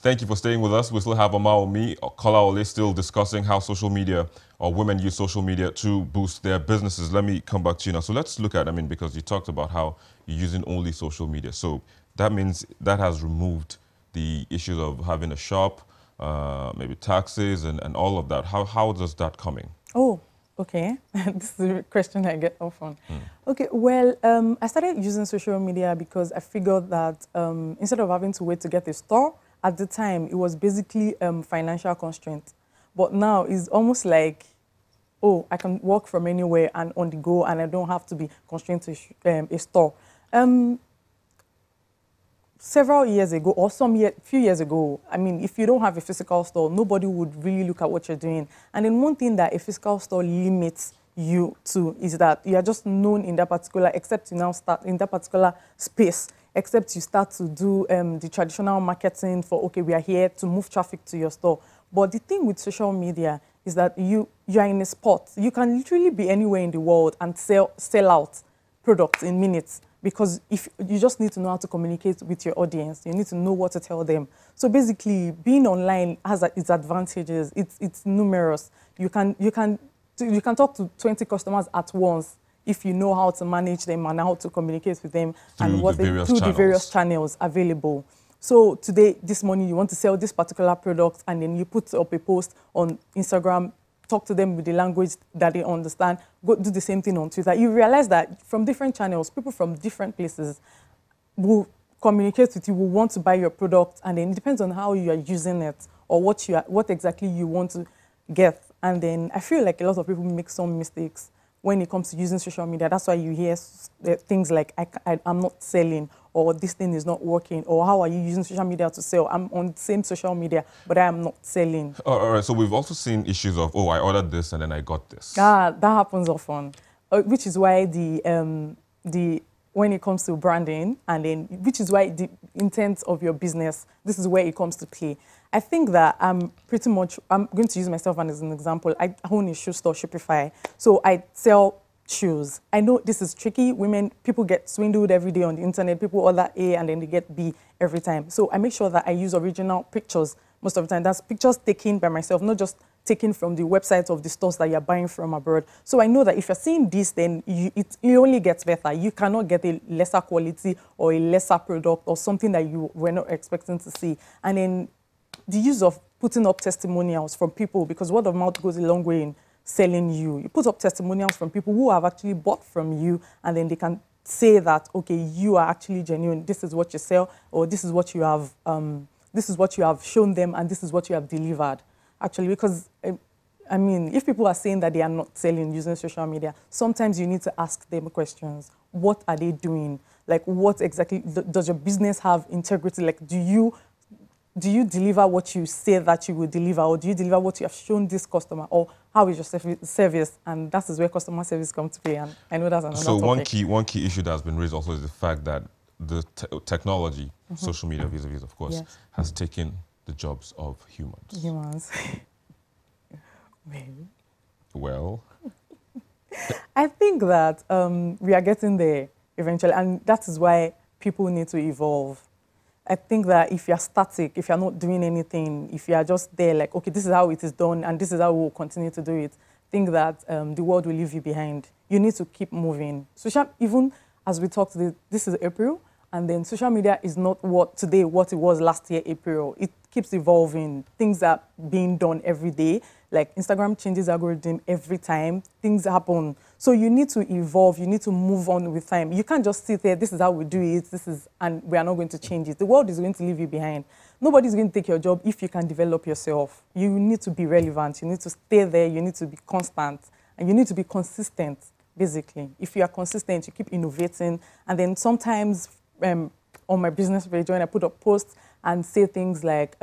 Thank you for staying with us. We still have Ama Omi, Kola Ole still discussing how social media or women use social media to boost their businesses. Let me come back to you now. So let's look at, I mean, because you talked about how you're using only social media. So that means that has removed the issues of having a shop, maybe taxes and all of that. How does that coming? Oh, okay. This is a question I get often. Okay, well, I started using social media because I figured that instead of having to wait to get a store, at the time, it was basically financial constraint. But now it's almost like, oh, I can work from anywhere and on the go, and I don't have to be constrained to a store. Several years ago, or few years ago, I mean, if you don't have a physical store, nobody would really look at what you're doing. And then one thing that a physical store limits you to is that you are just known in that particular, except you now start in that particular space, except you start to do the traditional marketing for, okay, we are here to move traffic to your store. But the thing with social media is that you are in a spot. You can literally be anywhere in the world and sell out products in minutes, because if you just need to know how to communicate with your audience, you need to know what to tell them. So basically, being online has its advantages. It's numerous. You can talk to 20 customers at once if you know how to manage them and how to communicate with them Through the various channels available. So today, this morning, you want to sell this particular product, and then you put up a post on Instagram, talk to them with the language that they understand, go do the same thing on Twitter. You realize that from different channels, people from different places will communicate with you, will want to buy your product, and then it depends on how you are using it or what exactly you want to get. And then I feel like a lot of people make some mistakes when it comes to using social media. That's why you hear things like, I'm not selling, or this thing is not working, or how are you using social media to sell? I'm on the same social media, but I am not selling. All right, so we've also seen issues of, oh, I ordered this and then I got this. That happens often, which is why when it comes to branding, and then which is why the intent of your business, this is where it comes to play. I think that I'm going to use myself as an example. I own a shoe store, Shopify, so I sell shoes. I know this is tricky. People get swindled every day on the internet. People order A and then they get B every time. So I make sure that I use original pictures most of the time. That's pictures taken by myself, not just taken from the websites of the stores that you're buying from abroad. So I know that if you're seeing this, then it only gets better. You cannot get a lesser quality or a lesser product or something that you were not expecting to see. And then the use of putting up testimonials from people, because word of mouth goes a long way in selling you. You put up testimonials from people who have actually bought from you, and then they can say that, okay, you are actually genuine. This is what you sell, or this is what you have shown them, and this is what you have delivered. Actually, because I mean, if people are saying that they are not selling using social media, sometimes you need to ask them questions. What are they doing? Like, what exactly does your business have integrity? Like, do you deliver what you say that you will deliver, or do you deliver what you have shown this customer, or how is your service? And that is where customer service comes to play. And I know that's another topic. So one key issue that has been raised also is the fact that the technology, social media vis-a-vis, of course, Yes, has taken the jobs of humans. Humans. Well, I think that we are getting there eventually, and that is why people need to evolve. I think that if you're static, if you're not doing anything, if you're just there like, okay, this is how it is done and this is how we'll continue to do it, I think that the world will leave you behind. You need to keep moving. Even as we talk today, this is April, and then social media is not what it was last year, April. It keeps evolving. Things are being done every day. Like Instagram changes algorithm every time. Things happen. So you need to evolve. You need to move on with time. You can't just sit there, this is how we do it, and we are not going to change it. The world is going to leave you behind. Nobody's going to take your job if you can develop yourself. You need to be relevant. You need to stay there. You need to be constant. And you need to be consistent, basically. If you are consistent, you keep innovating. And then sometimes on my business page, when I put up posts and say things like,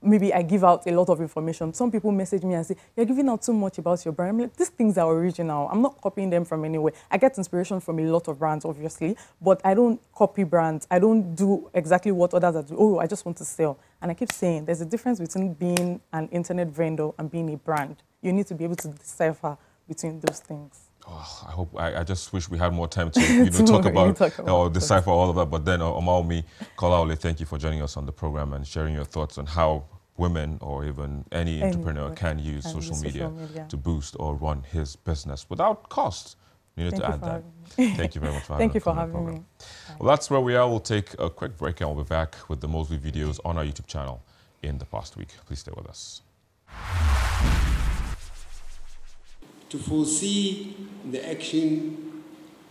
maybe I give out a lot of information. Some people message me and say, you're giving out too much about your brand. I'm like, these things are original. I'm not copying them from anywhere. I get inspiration from a lot of brands, obviously, but I don't copy brands. I don't do exactly what others are doing. Oh, I just want to sell. And I keep saying there's a difference between being an internet vendor and being a brand. You need to be able to decipher between those things. Oh, I just wish we had more time to talk about or decipher all of that. But then, Omaomi, Kolaole, thank you for joining us on the program and sharing your thoughts on how women or even any entrepreneur can use social media to boost or run his business without cost. You need to add that. Thank you very much for having me. Thank you for having me. Well, that's where we are. We'll take a quick break and we'll be back with the most viewed videos on our YouTube channel in the past week. Please stay with us. To foresee the action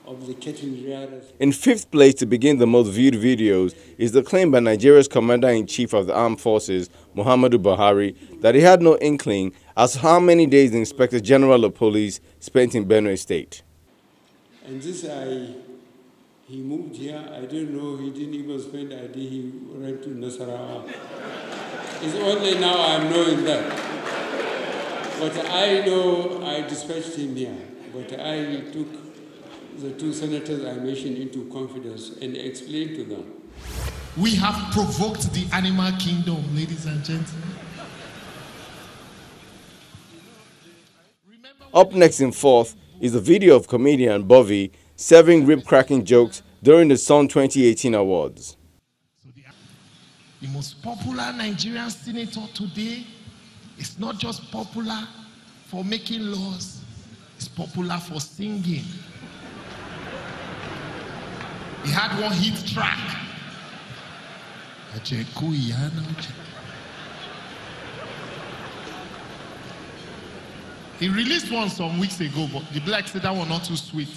of the cattle rearers. In fifth place to begin the most viewed videos is the claim by Nigeria's Commander-in-Chief of the Armed Forces, Muhammadu Buhari, that he had no inkling as to how many days the Inspector General of Police spent in Benue State. And this he moved here, I don't know, he didn't even spend a day, he went to Nasarawa. It's only now I'm knowing that. But I know I dispatched him here, but I took the two senators I mentioned into confidence and explained to them. We have provoked the animal kingdom, ladies and gentlemen. Up next in fourth is a video of comedian Bovey serving rib-cracking jokes during the Sun 2018 awards. The most popular Nigerian senator today is not just popular for making laws, it's popular for singing. He had one hit track. He released one some weeks ago, but the black said that one not too sweet.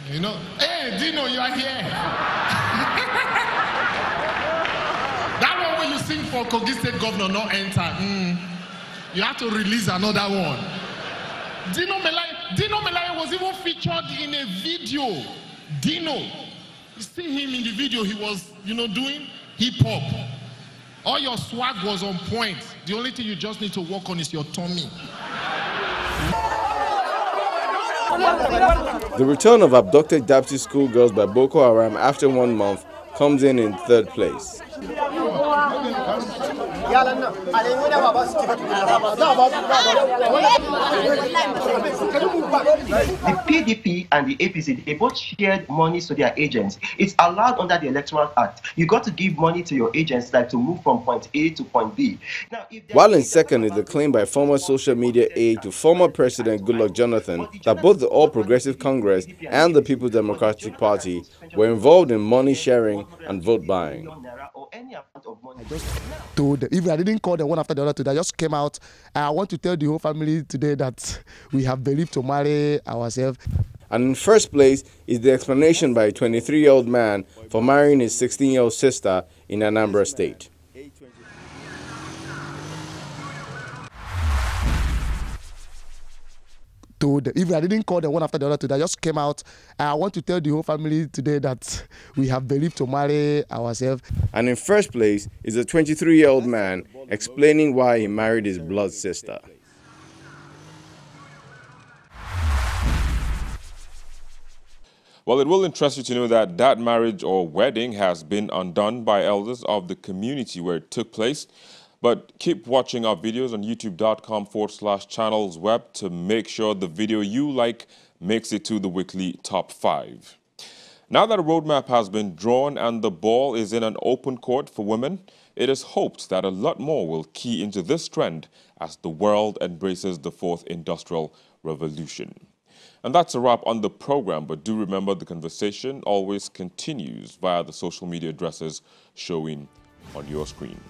You know, hey, Dino, you are here. That one when you sing for Kogi State Governor not enter. You have to release another one. Dino Melai was even featured in a video. Dino, you see him in the video, he was, doing hip-hop. All your swag was on point. The only thing you just need to work on is your tummy. The return of abducted Dapsi schoolgirls by Boko Haram after 1 month comes in third place. The PDP and the APC, they both shared money to their agents. It's allowed under the Electoral Act. You got to give money to your agents like to move from point A to point B. Now, while in second is the claim by former social media aide to former President Goodluck Jonathan that both the All Progressive Congress and the People's Democratic Party were involved in money sharing and vote buying. I just told them, even I didn't call them one after the other today, I just came out. I want to tell the whole family today that we have believed to marry ourselves. And in first place is the explanation by a 23-year-old man for marrying his 16-year-old sister in Anambra State. Told them, even I didn't call them one after the other today, I just came out. I want to tell the whole family today that we have believed to marry ourselves. And in first place is a 23-year-old man explaining why he married his blood sister. Well, it will interest you to know that that marriage or wedding has been undone by elders of the community where it took place. But keep watching our videos on youtube.com/channels web to make sure the video you like makes it to the weekly top 5. Now that a roadmap has been drawn and the ball is in an open court for women, it is hoped that a lot more will key into this trend as the world embraces the 4th Industrial Revolution. And that's a wrap on the program, but do remember the conversation always continues via the social media addresses showing on your screen.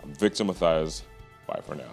I'm Victor Matthias. Bye for now.